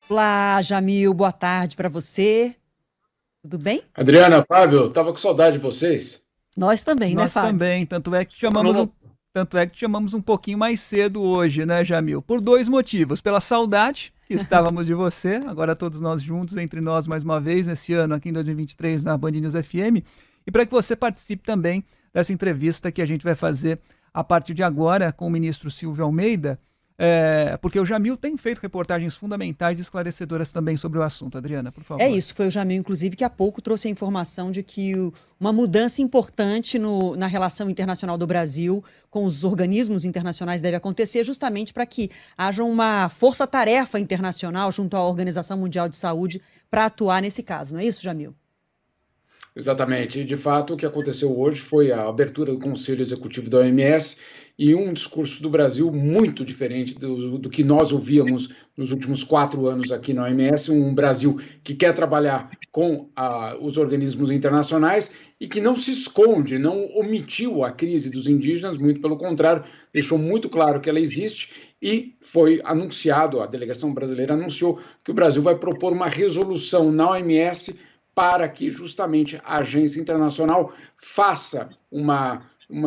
Olá, Jamil, boa tarde para você. Tudo bem? Adriana, Fábio, tava com saudade de vocês. Nós também, né, Nós Fábio? também, Só não... tanto é que te chamamos um pouquinho mais cedo hoje, né, Jamil? Por dois motivos. Pela saudade que estávamos de você, agora todos nós juntos, entre nós mais uma vez, nesse ano aqui em 2023 na Band News FM, e para que você participe também dessa entrevista que a gente vai fazer a partir de agora com o ministro Silvio Almeida, porque o Jamil tem feito reportagens fundamentais e esclarecedoras também sobre o assunto. Adriana, por É favor. isso, foi o Jamil, inclusive, que há pouco trouxe a informação de que uma mudança importante na relação internacional do Brasil com os organismos internacionais deve acontecer justamente para que haja uma força-tarefa internacional junto à Organização Mundial de Saúde para atuar nesse caso, não é isso, Jamil? Exatamente. E, de fato, o que aconteceu hoje foi a abertura do Conselho Executivo da OMS e um discurso do Brasil muito diferente do que nós ouvíamos nos últimos 4 anos aqui na OMS, um Brasil que quer trabalhar com os organismos internacionais e que não se esconde, não omitiu a crise dos indígenas, muito pelo contrário, deixou muito claro que ela existe e foi anunciado, a delegação brasileira anunciou que o Brasil vai propor uma resolução na OMS para que justamente a agência internacional faça uma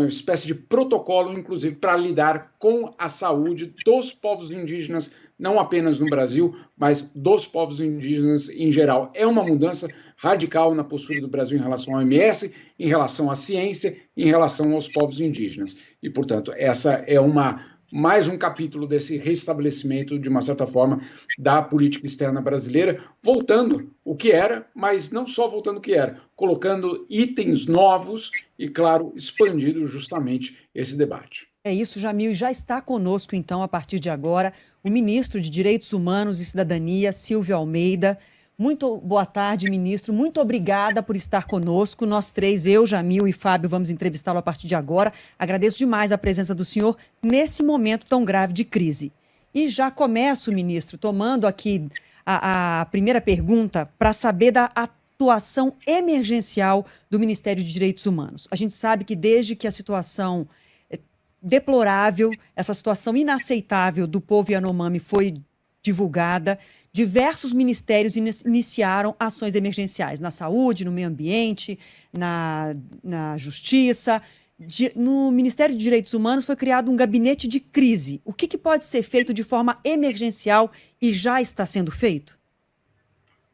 espécie de protocolo, inclusive, para lidar com a saúde dos povos indígenas, não apenas no Brasil, mas dos povos indígenas em geral. É uma mudança radical na postura do Brasil em relação à OMS, em relação à ciência, em relação aos povos indígenas. E, portanto, essa é mais um capítulo desse restabelecimento, de uma certa forma, da política externa brasileira, voltando o que era, mas não só voltando o que era, colocando itens novos e, claro, expandindo justamente esse debate. É isso, Jamil. Já está conosco, então, a partir de agora, o ministro de Direitos Humanos e Cidadania, Silvio Almeida. Muito boa tarde, ministro. Muito obrigada por estar conosco. Nós três, eu, Jamil e Fábio, vamos entrevistá-lo a partir de agora. Agradeço demais a presença do senhor nesse momento tão grave de crise. E já começo, ministro, tomando aqui a primeira pergunta para saber da atuação emergencial do Ministério de Direitos Humanos. A gente sabe que desde que a situação deplorável, essa situação inaceitável do povo Yanomami foi divulgada, diversos ministérios iniciaram ações emergenciais na saúde, no meio ambiente, na justiça. No Ministério de Direitos Humanos foi criado um gabinete de crise. O que pode ser feito de forma emergencial e já está sendo feito?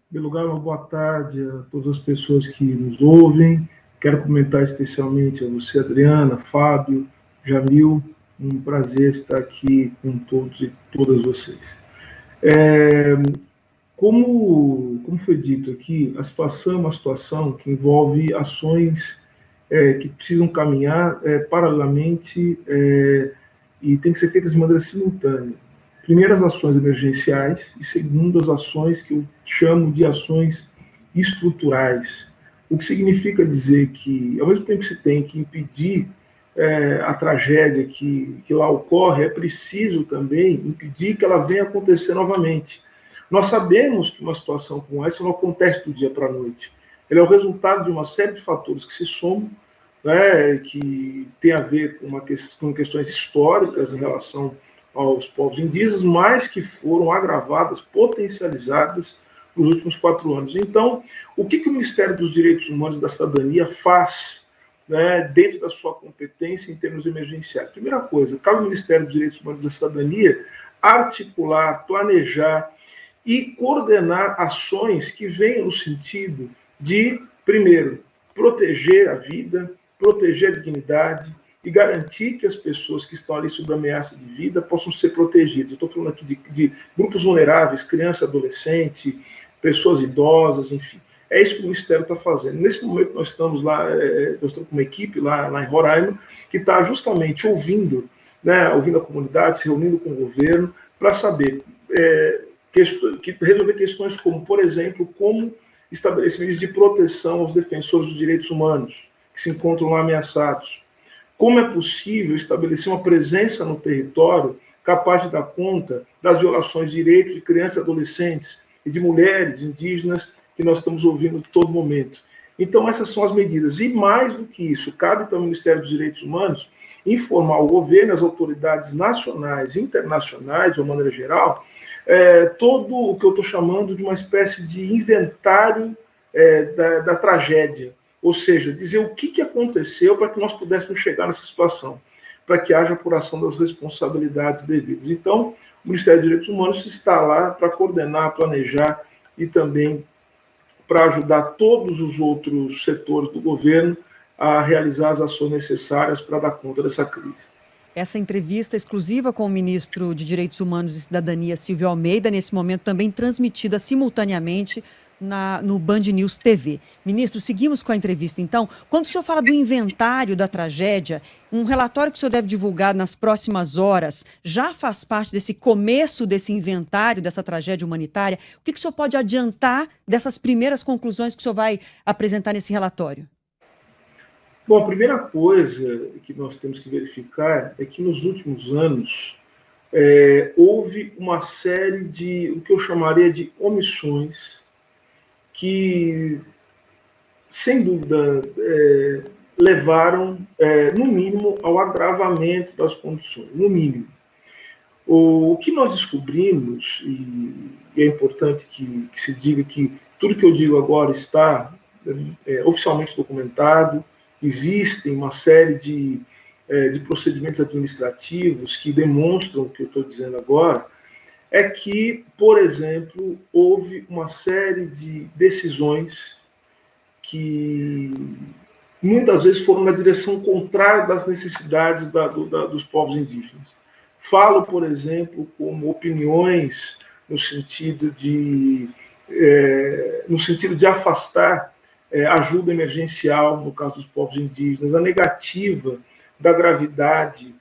Em primeiro lugar, uma boa tarde a todas as pessoas que nos ouvem. Quero comentar especialmente a você, Adriana, Fábio, Jamil. Um prazer estar aqui com todos e todas vocês. Como foi dito aqui, a situação é uma situação que envolve ações que precisam caminhar paralelamente e tem que ser feitas de maneira simultânea. Primeiro, as ações emergenciais e, segundo, as ações que eu chamo de ações estruturais. O que significa dizer que, ao mesmo tempo que se tem que impedir a tragédia que lá ocorre, é preciso também impedir que ela venha acontecer novamente. Nós sabemos que uma situação como essa não acontece do dia para a noite. Ela é o resultado de uma série de fatores que se somam, né, que tem a ver com questões históricas em relação aos povos indígenas, mas que foram agravadas, potencializadas nos últimos 4 anos. Então, o que o Ministério dos Direitos Humanos e da Cidadania faz, né, dentro da sua competência em termos emergenciais? Primeira coisa, cabe ao Ministério dos Direitos Humanos e da Cidadania articular, planejar e coordenar ações que venham no sentido de, primeiro, proteger a vida, proteger a dignidade e garantir que as pessoas que estão ali sob ameaça de vida possam ser protegidas. Eu estou falando aqui de grupos vulneráveis, criança, adolescente, pessoas idosas, enfim. É isso que o Ministério está fazendo. Nesse momento, nós estamos lá, nós estamos com uma equipe lá em Roraima, que está justamente ouvindo, né, ouvindo a comunidade, se reunindo com o governo, para saber resolver questões como, por exemplo, como estabelecer medidas de proteção aos defensores dos direitos humanos que se encontram lá ameaçados. Como é possível estabelecer uma presença no território capaz de dar conta das violações de direitos de crianças e adolescentes e de mulheres indígenas que nós estamos ouvindo a todo momento. Então, essas são as medidas. E mais do que isso, cabe então ao Ministério dos Direitos Humanos informar o governo, as autoridades nacionais e internacionais, de uma maneira geral, todo o que eu estou chamando de uma espécie de inventário da tragédia, ou seja, dizer o que aconteceu para que nós pudéssemos chegar nessa situação, para que haja apuração das responsabilidades devidas. Então, o Ministério dos Direitos Humanos está lá para coordenar, planejar e também para ajudar todos os outros setores do governo a realizar as ações necessárias para dar conta dessa crise. Essa entrevista exclusiva com o ministro de Direitos Humanos e Cidadania, Silvio Almeida, nesse momento também transmitida simultaneamente no Band News TV. Ministro, seguimos com a entrevista então. Quando o senhor fala do inventário da tragédia, um relatório que o senhor deve divulgar nas próximas horas já faz parte desse começo desse inventário dessa tragédia humanitária? O que o senhor pode adiantar dessas primeiras conclusões que o senhor vai apresentar nesse relatório? Bom, a primeira coisa que nós temos que verificar é que nos últimos anos houve uma série de, o que eu chamaria de omissões, que, sem dúvida, levaram, no mínimo, ao agravamento das condições, no mínimo. O que nós descobrimos, e é importante que se diga que tudo que eu digo agora está oficialmente documentado, existem uma série de procedimentos administrativos que demonstram o que eu estou dizendo agora, é que, por exemplo, houve uma série de decisões que muitas vezes foram na direção contrária das necessidades dos povos indígenas. Falo, por exemplo, como opiniões no sentido de afastar ajuda emergencial, no caso dos povos indígenas, a negativa da gravidade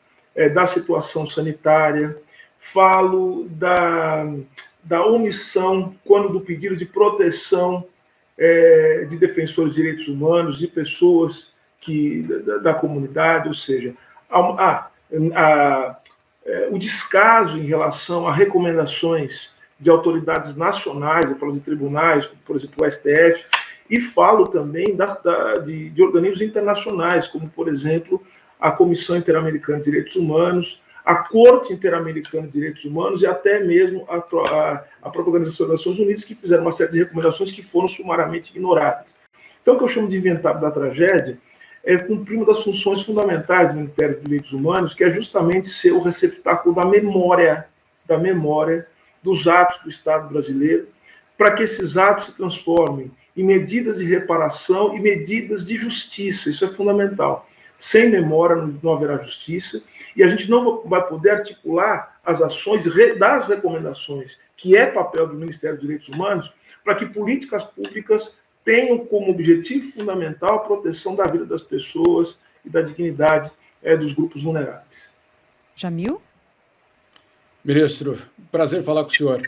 da situação sanitária. Falo da omissão, quando do pedido de proteção de defensores de direitos humanos, de pessoas da comunidade, ou seja, o descaso em relação a recomendações de autoridades nacionais, eu falo de tribunais, como, por exemplo, o STF, e falo também de organismos internacionais, como, por exemplo, a Comissão Interamericana de Direitos Humanos, a Corte Interamericana de Direitos Humanos e até mesmo a própria Organização das Nações Unidas, que fizeram uma série de recomendações que foram sumariamente ignoradas. Então, o que eu chamo de inventário da tragédia é cumprir uma das funções fundamentais do Ministério dos Direitos Humanos, que é justamente ser o receptáculo da memória dos atos do Estado brasileiro, para que esses atos se transformem em medidas de reparação e medidas de justiça. Isso é fundamental. Sem memória não haverá justiça, e a gente não vai poder articular as ações das recomendações, que é papel do Ministério dos Direitos Humanos, para que políticas públicas tenham como objetivo fundamental a proteção da vida das pessoas e da dignidade dos grupos vulneráveis. Jamil? Ministro, prazer falar com o senhor.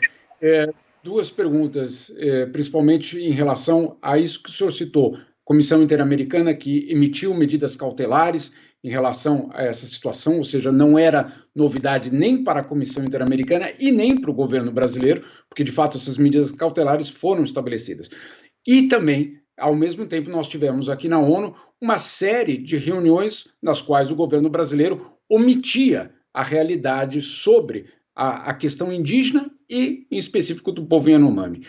Duas perguntas, principalmente em relação a isso que o senhor citou. Comissão Interamericana que emitiu medidas cautelares em relação a essa situação, ou seja, não era novidade nem para a Comissão Interamericana e nem para o governo brasileiro, porque, de fato, essas medidas cautelares foram estabelecidas. E também, ao mesmo tempo, nós tivemos aqui na ONU uma série de reuniões nas quais o governo brasileiro omitia a realidade sobre a questão indígena e, em específico, do povo Yanomami.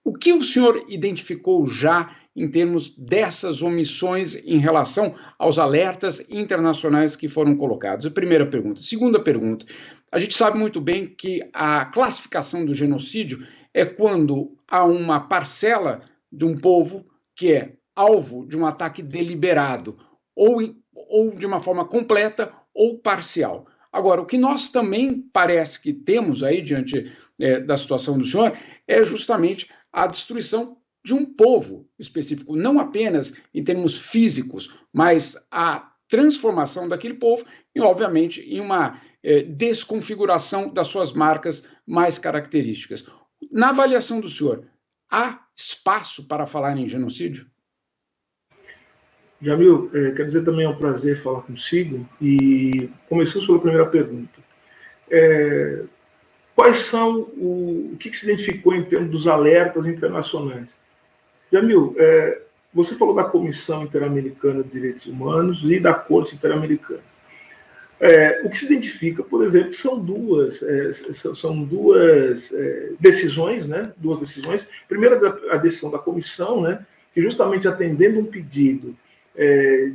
O que o senhor identificou já em termos dessas omissões em relação aos alertas internacionais que foram colocados? A primeira pergunta. Segunda pergunta. A gente sabe muito bem que a classificação do genocídio é quando há uma parcela de um povo que é alvo de um ataque deliberado, ou de uma forma completa ou parcial. Agora, o que nós também parece que temos aí, diante da situação do senhor, é justamente a destruição de um povo específico, não apenas em termos físicos, mas a transformação daquele povo e, obviamente, em uma desconfiguração das suas marcas mais características. Na avaliação do senhor, há espaço para falar em genocídio? Jamil, quer dizer, também é um prazer falar consigo, e começando pela primeira pergunta. Quais são o que se identificou em termos dos alertas internacionais? Jamil, você falou da Comissão Interamericana de Direitos Humanos e da Corte Interamericana. O que se identifica, por exemplo, são duas decisões, né? Duas decisões. Primeiro, a decisão da comissão, né? Que justamente atendendo um pedido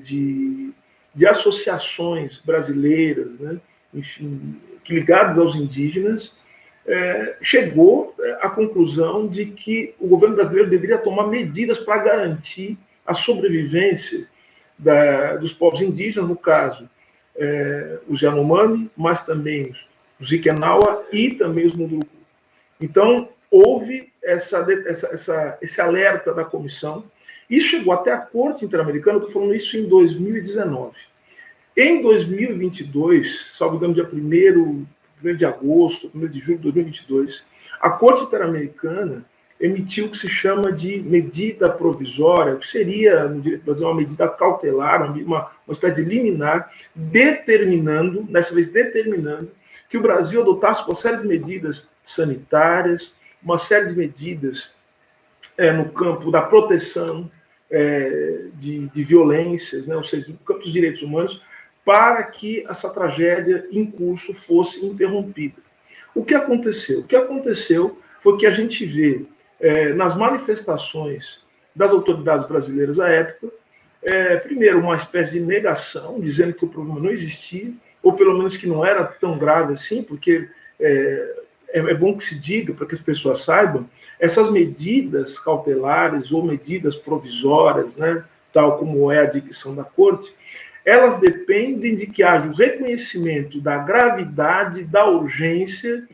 de associações brasileiras, né? Enfim, ligadas aos indígenas, chegou à conclusão de que o governo brasileiro deveria tomar medidas para garantir a sobrevivência dos povos indígenas, no caso, os Yanomami, mas também os Zikenawa e também os Munduruku. Então, houve esse alerta da comissão, e chegou até a Corte Interamericana, estou falando isso em 2019. Em 2022, salvo engano, dia 1º de agosto, 1º de julho de 2022, a Corte Interamericana emitiu o que se chama de medida provisória, que seria, no direito brasileiro, uma medida cautelar, uma espécie de liminar, dessa vez determinando, que o Brasil adotasse uma série de medidas sanitárias, uma série de medidas no campo da proteção de violências, né, ou seja, no campo dos direitos humanos, para que essa tragédia em curso fosse interrompida. O que aconteceu? O que aconteceu foi que a gente vê nas manifestações das autoridades brasileiras à época, primeiro, uma espécie de negação, dizendo que o problema não existia, ou pelo menos que não era tão grave assim, porque é bom que se diga, para que as pessoas saibam, essas medidas cautelares ou medidas provisórias, né, tal como é a dicção da Corte, elas dependem de que haja o reconhecimento da gravidade, da urgência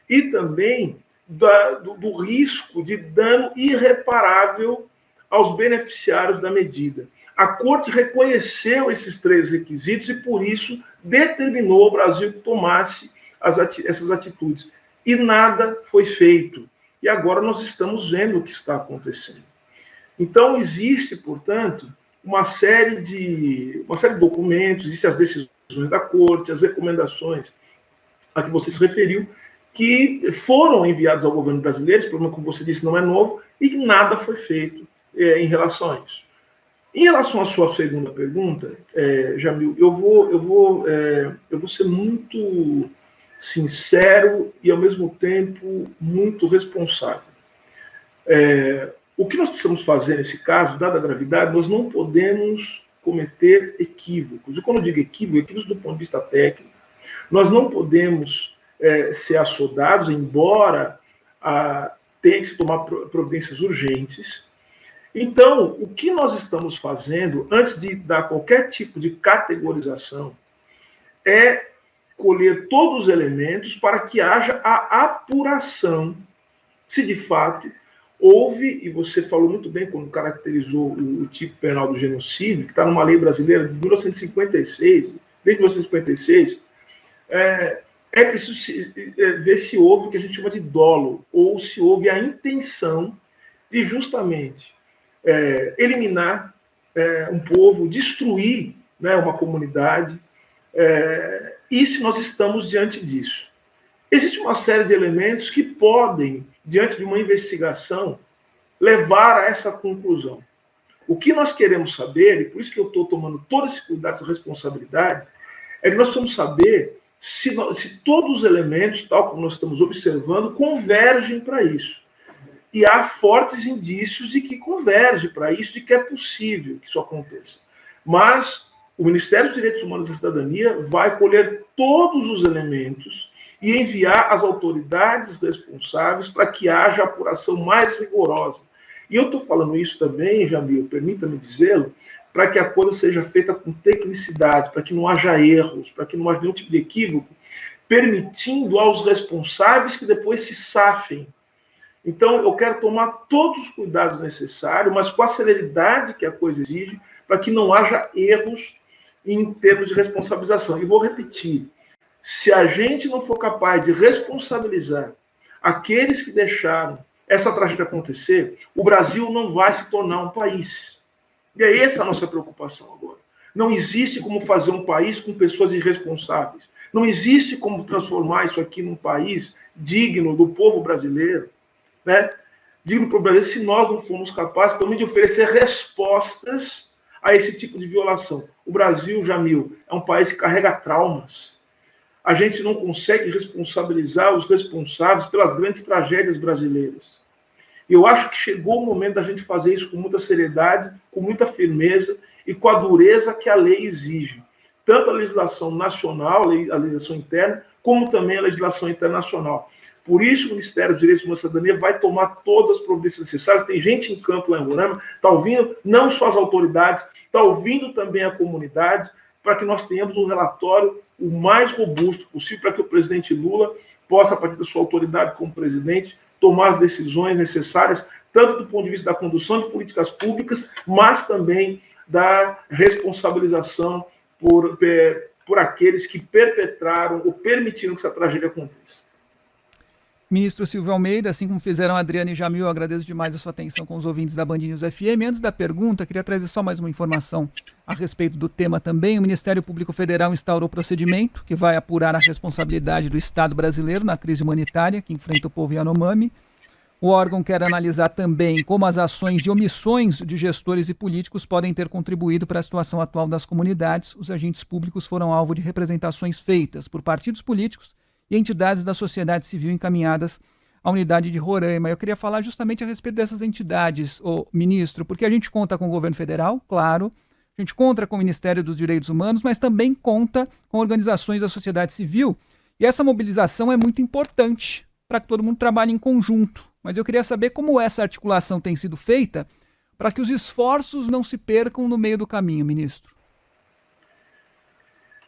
e também do risco de dano irreparável aos beneficiários da medida. A Corte reconheceu esses 3 requisitos e, por isso, determinou ao Brasil que tomasse essas atitudes. E nada foi feito. E agora nós estamos vendo o que está acontecendo. Então, existe, portanto, uma série de documentos, existem as decisões da Corte, as recomendações a que você se referiu, que foram enviados ao governo brasileiro, esse problema, como você disse, não é novo, e que nada foi feito em relação a isso. Em relação à sua segunda pergunta, Jamil, eu vou ser muito sincero e, ao mesmo tempo, muito responsável. O que nós precisamos fazer nesse caso, dada a gravidade, nós não podemos cometer equívocos. E quando eu digo equívocos do ponto de vista técnico, nós não podemos ser assodados, embora tenha que se tomar providências urgentes. Então, o que nós estamos fazendo, antes de dar qualquer tipo de categorização, é colher todos os elementos para que haja a apuração se de fato houve, e você falou muito bem quando caracterizou o tipo penal do genocídio, que está numa lei brasileira de 1956, desde 1956, é preciso ver se houve o que a gente chama de dolo, ou se houve a intenção de justamente eliminar um povo, destruir, né, uma comunidade, e se nós estamos diante disso. Existe uma série de elementos que podem, diante de uma investigação, levar a essa conclusão. O que nós queremos saber, e por isso que eu estou tomando todo esse cuidado, essa responsabilidade, é que nós precisamos saber se todos os elementos, tal como nós estamos observando, convergem para isso. E há fortes indícios de que converge para isso, de que é possível que isso aconteça. Mas o Ministério dos Direitos Humanos e da Cidadania vai colher todos os elementos e enviar às autoridades responsáveis para que haja apuração mais rigorosa. E eu estou falando isso também, Jamil, permita-me dizê-lo, para que a coisa seja feita com tecnicidade, para que não haja erros, para que não haja nenhum tipo de equívoco, permitindo aos responsáveis que depois se safem. Então, eu quero tomar todos os cuidados necessários, mas com a celeridade que a coisa exige, para que não haja erros em termos de responsabilização. E vou repetir, se a gente não for capaz de responsabilizar aqueles que deixaram essa tragédia acontecer, o Brasil não vai se tornar um país. E é essa a nossa preocupação agora. Não existe como fazer um país com pessoas irresponsáveis. Não existe como transformar isso aqui num país digno do povo brasileiro, né? Digno do povo brasileiro, se nós não formos capazes, pelo menos, de oferecer respostas a esse tipo de violação. O Brasil, Jamil, é um país que carrega traumas. A gente não consegue responsabilizar os responsáveis pelas grandes tragédias brasileiras. Eu acho que chegou o momento da gente fazer isso com muita seriedade, com muita firmeza e com a dureza que a lei exige. Tanto a legislação nacional, a legislação interna, como também a legislação internacional. Por isso, o Ministério dos Direitos Humanos e Cidadania vai tomar todas as providências necessárias. Tem gente em campo lá em Roraima, está ouvindo não só as autoridades, está ouvindo também a comunidade, para que nós tenhamos um relatório o mais robusto possível, para que o presidente Lula possa, a partir da sua autoridade como presidente, tomar as decisões necessárias, tanto do ponto de vista da condução de políticas públicas, mas também da responsabilização por aqueles que perpetraram ou permitiram que essa tragédia aconteça. Ministro Silvio Almeida, assim como fizeram a Adriana e Jamil, eu agradeço demais a sua atenção com os ouvintes da Band News FM. Antes da pergunta, queria trazer só mais uma informação a respeito do tema também. O Ministério Público Federal instaurou procedimento que vai apurar a responsabilidade do Estado brasileiro na crise humanitária que enfrenta o povo Yanomami. O órgão quer analisar também como as ações e omissões de gestores e políticos podem ter contribuído para a situação atual das comunidades. Os agentes públicos foram alvo de representações feitas por partidos políticos e entidades da sociedade civil encaminhadas à unidade de Roraima. Eu queria falar justamente a respeito dessas entidades, ministro, porque a gente conta com o governo federal, claro, a gente conta com o Ministério dos Direitos Humanos, mas também conta com organizações da sociedade civil, e essa mobilização é muito importante para que todo mundo trabalhe em conjunto. Mas eu queria saber como essa articulação tem sido feita para que os esforços não se percam no meio do caminho, ministro.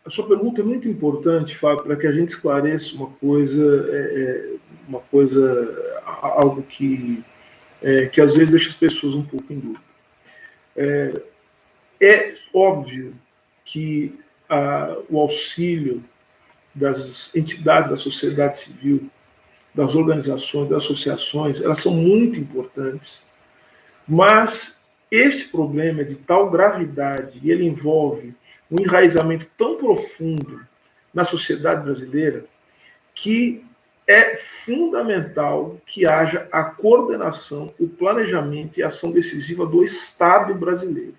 A sua pergunta é muito importante, Fábio, para que a gente esclareça algo que às vezes deixa as pessoas um pouco em dúvida. É óbvio que o auxílio das entidades da sociedade civil, das organizações, das associações, elas são muito importantes, mas este problema é de tal gravidade e ele envolve um enraizamento tão profundo na sociedade brasileira que é fundamental que haja a coordenação, o planejamento e a ação decisiva do Estado brasileiro.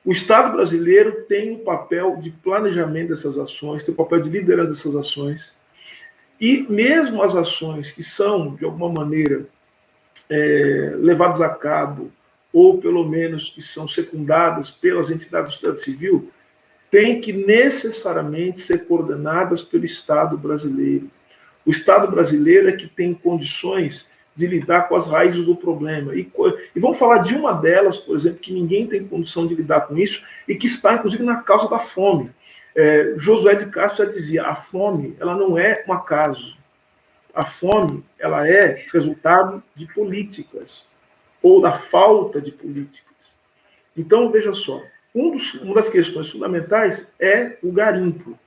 O Estado brasileiro tem o papel de planejamento dessas ações, tem o papel de liderança dessas ações, e mesmo as ações que são, de alguma maneira, levadas a cabo, ou pelo menos que são secundadas pelas entidades da sociedade civil, têm que necessariamente ser coordenadas pelo Estado brasileiro. O Estado brasileiro é que tem condições de lidar com as raízes do problema. E vamos falar de uma delas, por exemplo, que ninguém tem condição de lidar com isso e que está, inclusive, na causa da fome. Josué de Castro já dizia, a fome ela não é um acaso. A fome ela é resultado de políticas ou da falta de políticas. Então, veja só, uma das questões fundamentais é o garimpo.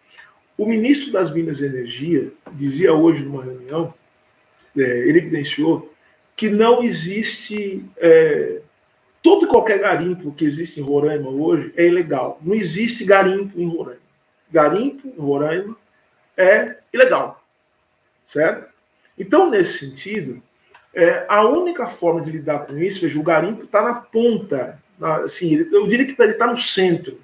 O ministro das Minas e Energia dizia hoje numa reunião, ele evidenciou que não existe, todo e qualquer garimpo que existe em Roraima hoje é ilegal. Não existe garimpo em Roraima. Garimpo em Roraima é ilegal, certo? Então, nesse sentido, a única forma de lidar com isso, veja, o garimpo está na ponta, assim, eu diria que ele está no centro,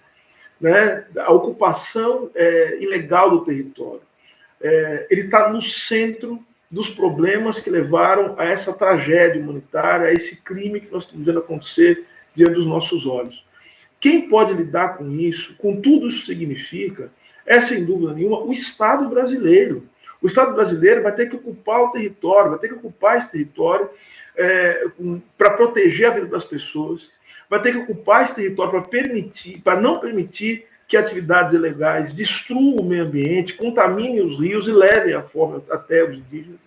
né? A ocupação ilegal do território. Ele está no centro dos problemas que levaram a essa tragédia humanitária, a esse crime que nós estamos vendo acontecer diante dos nossos olhos. Quem pode lidar com isso, com tudo isso significa, é sem dúvida nenhuma o Estado brasileiro. O Estado brasileiro vai ter que ocupar o território, vai ter que ocupar esse território para proteger a vida das pessoas, vai ter que ocupar esse território para não permitir que atividades ilegais destruam o meio ambiente, contaminem os rios e levem a fome até os indígenas.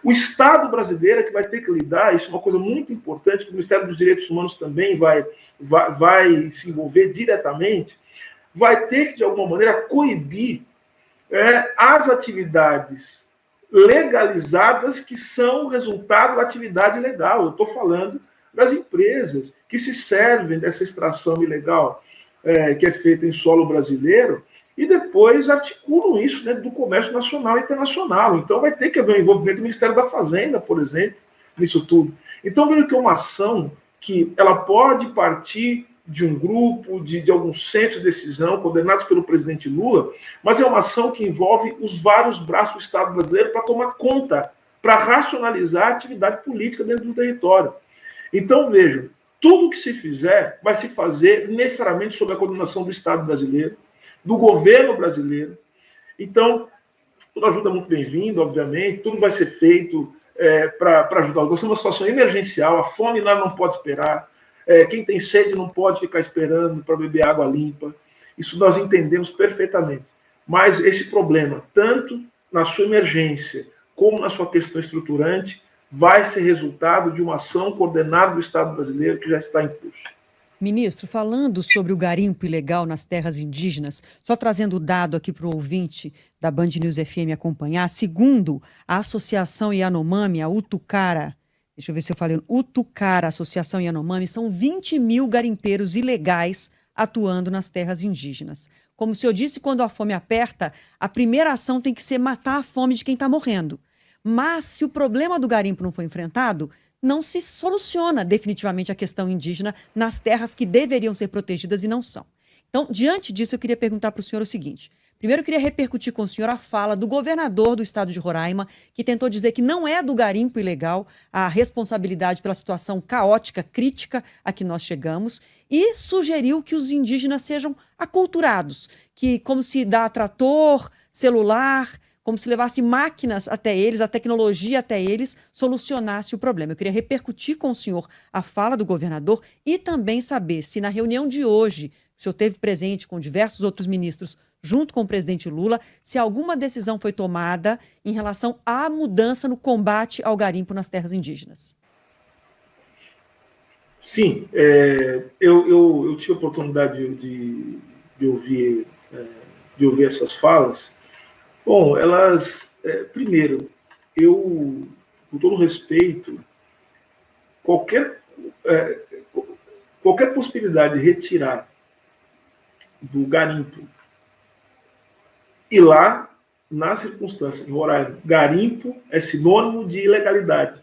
O Estado brasileiro é que vai ter que lidar, isso é uma coisa muito importante, que o Ministério dos Direitos Humanos também vai se envolver diretamente, vai ter que, de alguma maneira, coibir as atividades legalizadas que são resultado da atividade ilegal. Eu estou falando das empresas que se servem dessa extração ilegal que é feita em solo brasileiro e depois articulam isso dentro do comércio nacional e internacional. Então vai ter que haver um envolvimento do Ministério da Fazenda, por exemplo, nisso tudo. Então veja que é uma ação que ela pode partir de um grupo, de alguns centros de decisão, coordenados pelo presidente Lula, mas é uma ação que envolve os vários braços do Estado brasileiro para tomar conta, para racionalizar a atividade política dentro do território. Então, vejam, tudo que se fizer vai se fazer necessariamente sob a coordenação do Estado brasileiro, do governo brasileiro. Então, toda ajuda é muito bem-vinda, obviamente, tudo vai ser feito para ajudar. Nós temos uma situação emergencial, a fome lá não pode esperar, quem tem sede não pode ficar esperando para beber água limpa. Isso nós entendemos perfeitamente. Mas esse problema, tanto na sua emergência como na sua questão estruturante, vai ser resultado de uma ação coordenada do Estado brasileiro que já está em curso. Ministro, falando sobre o garimpo ilegal nas terras indígenas, só trazendo o dado aqui para o ouvinte da Band News FM acompanhar, segundo a Associação Yanomami, a Utucara, deixa eu ver se eu falei, Utucara, Associação Yanomami, são 20 mil garimpeiros ilegais atuando nas terras indígenas. Como o senhor disse, quando a fome aperta, a primeira ação tem que ser matar a fome de quem está morrendo. Mas se o problema do garimpo não for enfrentado, não se soluciona definitivamente a questão indígena nas terras que deveriam ser protegidas e não são. Então, diante disso, eu queria perguntar para o senhor o seguinte. Primeiro, eu queria repercutir com o senhor a fala do governador do estado de Roraima, que tentou dizer que não é do garimpo ilegal a responsabilidade pela situação caótica, crítica a que nós chegamos, e sugeriu que os indígenas sejam aculturados, que como se dá trator, celular, como se levasse máquinas até eles, a tecnologia até eles, solucionasse o problema. Eu queria repercutir com o senhor a fala do governador e também saber se na reunião de hoje o senhor esteve presente com diversos outros ministros, junto com o presidente Lula, se alguma decisão foi tomada em relação à mudança no combate ao garimpo nas terras indígenas. Sim, eu tive a oportunidade de ouvir essas falas. Bom, elas, primeiro, com todo respeito, qualquer possibilidade de retirar do garimpo, e lá, na circunstância de Roraima, garimpo é sinônimo de ilegalidade,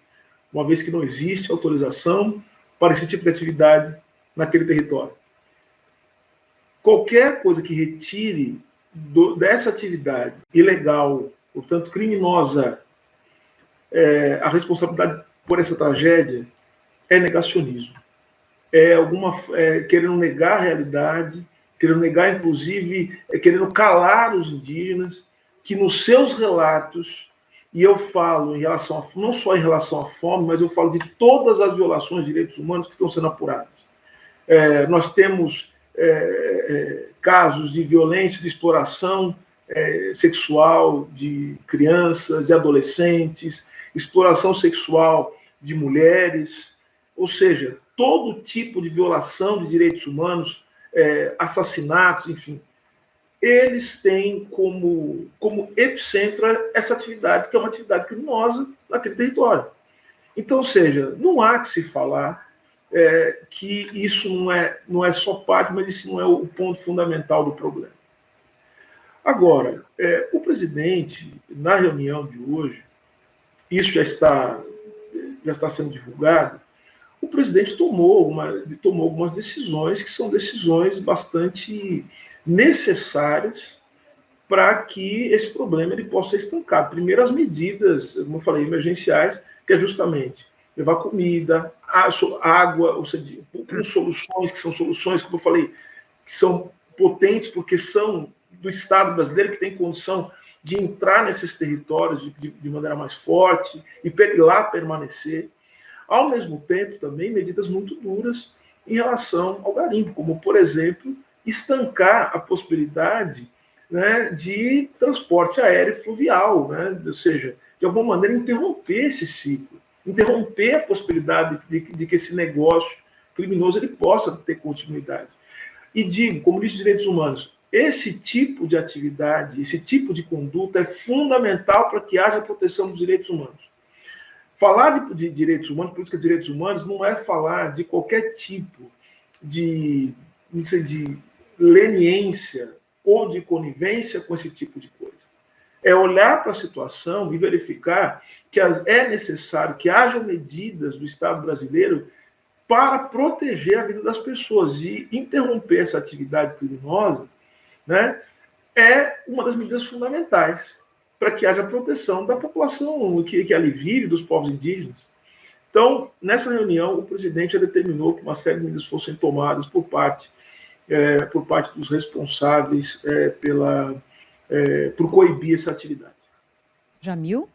uma vez que não existe autorização para esse tipo de atividade naquele território. Qualquer coisa que retire dessa atividade ilegal, portanto criminosa, a responsabilidade por essa tragédia é negacionismo. Querendo negar a realidade, querendo negar, inclusive, querendo calar os indígenas, que nos seus relatos, e eu falo não só em relação à fome, mas eu falo de todas as violações de direitos humanos que estão sendo apuradas. Nós temos casos de violência, de exploração sexual de crianças, de adolescentes, exploração sexual de mulheres, ou seja, todo tipo de violação de direitos humanos, assassinatos, enfim, eles têm como epicentro essa atividade, que é uma atividade criminosa naquele território. Então, ou seja, não há que se falar que isso não é só parte, mas isso não é o ponto fundamental do problema. Agora, o presidente, na reunião de hoje, isso já está sendo divulgado, o presidente tomou algumas decisões que são decisões bastante necessárias para que esse problema ele possa ser estancado. Primeiro, as medidas, como eu falei, emergenciais, que é justamente levar comida, água, ou seja, com soluções que são soluções, como eu falei, que são potentes porque são do Estado brasileiro, que tem condição de entrar nesses territórios de maneira mais forte e lá permanecer. Ao mesmo tempo, também, medidas muito duras em relação ao garimpo, como, por exemplo, estancar a possibilidade, né, de transporte aéreo e fluvial, né, ou seja, de alguma maneira interromper esse ciclo, interromper a possibilidade de que esse negócio criminoso ele possa ter continuidade. E digo, como disse Direitos Humanos, esse tipo de atividade, esse tipo de conduta é fundamental para que haja proteção dos direitos humanos. Falar de direitos humanos, política de direitos humanos, não é falar de qualquer tipo de leniência ou de conivência com esse tipo de coisa. É olhar para a situação e verificar que é necessário que hajam medidas do Estado brasileiro para proteger a vida das pessoas. E interromper essa atividade criminosa, né, é uma das medidas fundamentais para que haja proteção da população que ali vive, dos povos indígenas. Então, nessa reunião, o presidente já determinou que uma série de medidas fossem tomadas por parte dos responsáveis por coibir essa atividade. Jamil?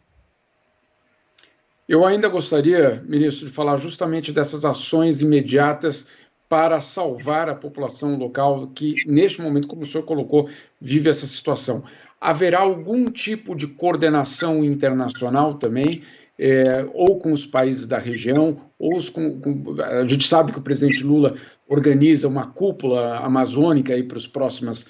Eu ainda gostaria, ministro, de falar justamente dessas ações imediatas para salvar a população local que, neste momento, como o senhor colocou, vive essa situação. Haverá algum tipo de coordenação internacional também, ou com os países da região, ou a gente sabe que o presidente Lula organiza uma cúpula amazônica aí para as próximas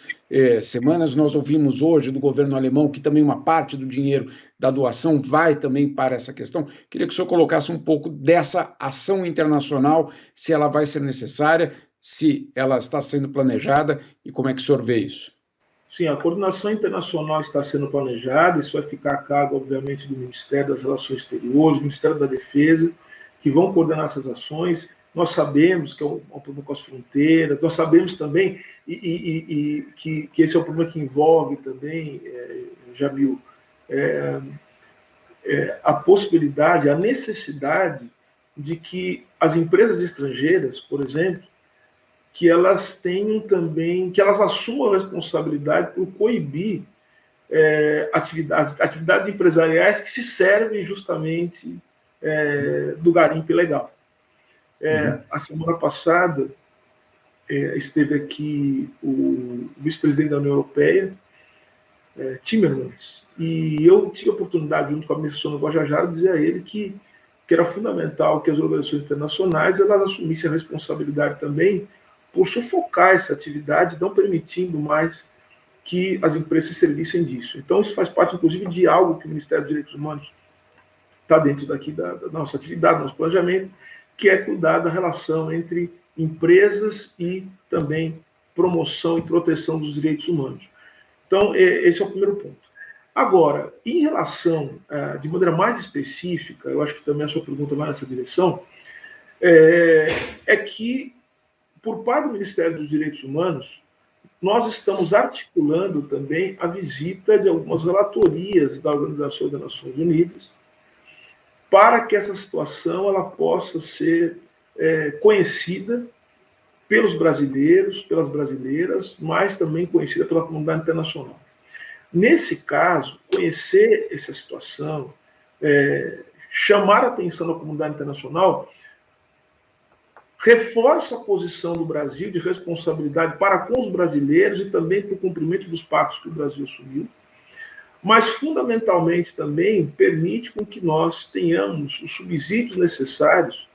semanas. Nós ouvimos hoje do governo alemão que também uma parte do dinheiro da doação vai também para essa questão. Queria que o senhor colocasse um pouco dessa ação internacional, se ela vai ser necessária, se ela está sendo planejada e como é que o senhor vê isso. Sim, a coordenação internacional está sendo planejada, isso vai ficar a cargo, obviamente, do Ministério das Relações Exteriores, do Ministério da Defesa, que vão coordenar essas ações. Nós sabemos que é um problema com as fronteiras, nós sabemos também que esse é um problema que envolve também, Jamil, a possibilidade, a necessidade de que as empresas estrangeiras, por exemplo, que elas tenham também, que elas assumam a responsabilidade por coibir atividades empresariais que se servem justamente do garimpo ilegal. A semana passada esteve aqui o vice-presidente da União Europeia, Timmermans, e eu tive a oportunidade, junto com a ministra Sônia Guajajara, de dizer a ele que era fundamental que as organizações internacionais elas assumissem a responsabilidade também por sufocar essa atividade, não permitindo mais que as empresas se servissem disso. Então, isso faz parte, inclusive, de algo que o Ministério dos Direitos Humanos está dentro daqui da nossa atividade, do nosso planejamento, que é cuidar da relação entre empresas e também promoção e proteção dos direitos humanos. Então, esse é o primeiro ponto. Agora, em relação, de maneira mais específica, eu acho que também a sua pergunta vai nessa direção, é que, por parte do Ministério dos Direitos Humanos, nós estamos articulando também a visita de algumas relatorias da Organização das Nações Unidas para que essa situação ela possa ser conhecida pelos brasileiros, pelas brasileiras, mas também conhecida pela comunidade internacional. Nesse caso, conhecer essa situação, chamar a atenção da comunidade internacional, reforça a posição do Brasil de responsabilidade para com os brasileiros e também para o cumprimento dos pactos que o Brasil assumiu, mas fundamentalmente também permite com que nós tenhamos os subsídios necessários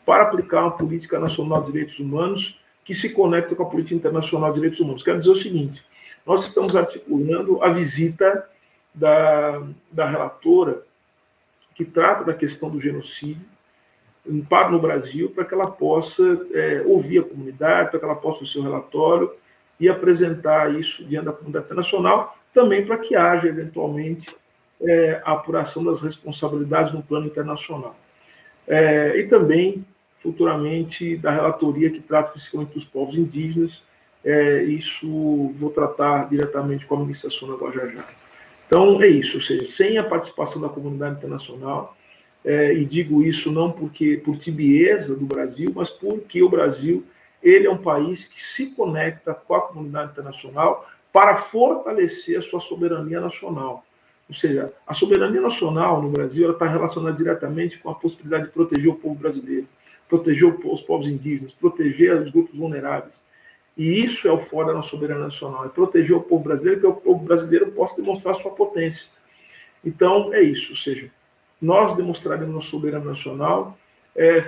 para aplicar uma política nacional de direitos humanos que se conecta com a política internacional de direitos humanos. Quero dizer o seguinte, nós estamos articulando a visita da relatora que trata da questão do genocídio no Brasil, para que ela possa ouvir a comunidade, para que ela possa fazer o seu relatório e apresentar isso diante da comunidade internacional, também para que haja, eventualmente, a apuração das responsabilidades no plano internacional. E também, futuramente, da relatoria que trata principalmente dos povos indígenas, isso vou tratar diretamente com a ministra Sônia Guajajara. Então, é isso, ou seja, sem a participação da comunidade internacional, e digo isso não por tibieza do Brasil, mas porque o Brasil ele é um país que se conecta com a comunidade internacional para fortalecer a sua soberania nacional. Ou seja, a soberania nacional no Brasil está relacionada diretamente com a possibilidade de proteger o povo brasileiro, proteger os povos indígenas, proteger os grupos vulneráveis. E isso é o fora da nossa soberania nacional, é proteger o povo brasileiro, para que o povo brasileiro possa demonstrar sua potência. Então, é isso, ou seja, nós demonstraremos nossa soberania nacional,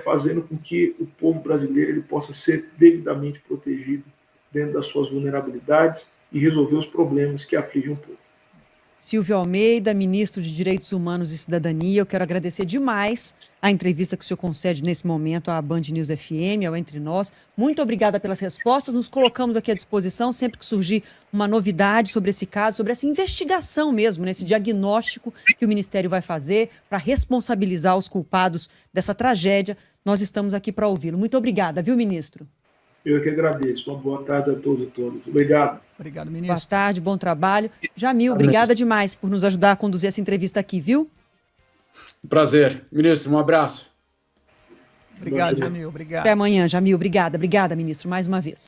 fazendo com que o povo brasileiro ele possa ser devidamente protegido dentro das suas vulnerabilidades e resolver os problemas que afligem o povo. Silvio Almeida, ministro de Direitos Humanos e Cidadania. Eu quero agradecer demais a entrevista que o senhor concede nesse momento à Band News FM, ao Entre Nós. Muito obrigada pelas respostas. Nos colocamos aqui à disposição sempre que surgir uma novidade sobre esse caso, sobre essa investigação mesmo, nesse diagnóstico que o Ministério vai fazer para responsabilizar os culpados dessa tragédia. Nós estamos aqui para ouvi-lo. Muito obrigada, viu, ministro? Eu que agradeço. Uma boa tarde a todos e todas. Obrigado. Obrigado, ministro. Boa tarde, bom trabalho. Jamil, obrigada demais por nos ajudar a conduzir essa entrevista aqui, viu? Prazer. Ministro, um abraço. Obrigado, Jamil. Obrigado. Até amanhã, Jamil. Obrigada, ministro, mais uma vez.